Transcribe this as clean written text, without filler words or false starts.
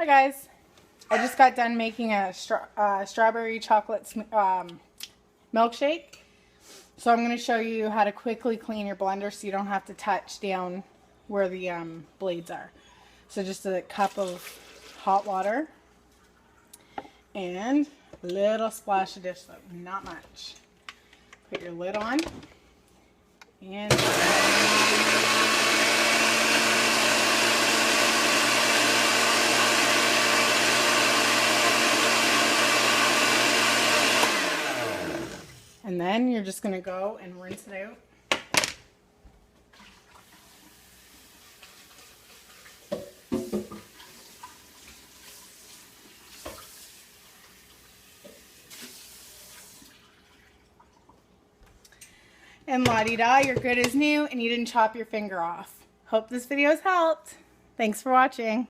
Hi guys, I just got done making a strawberry chocolate milkshake. So I'm going to show you how to quickly clean your blender so you don't have to touch down where the blades are. So just a cup of hot water and a little splash of dish soap, not much. Put your lid on and then you're just going to go and rinse it out. And la-di-da, you're good as new and you didn't chop your finger off. Hope this video has helped. Thanks for watching.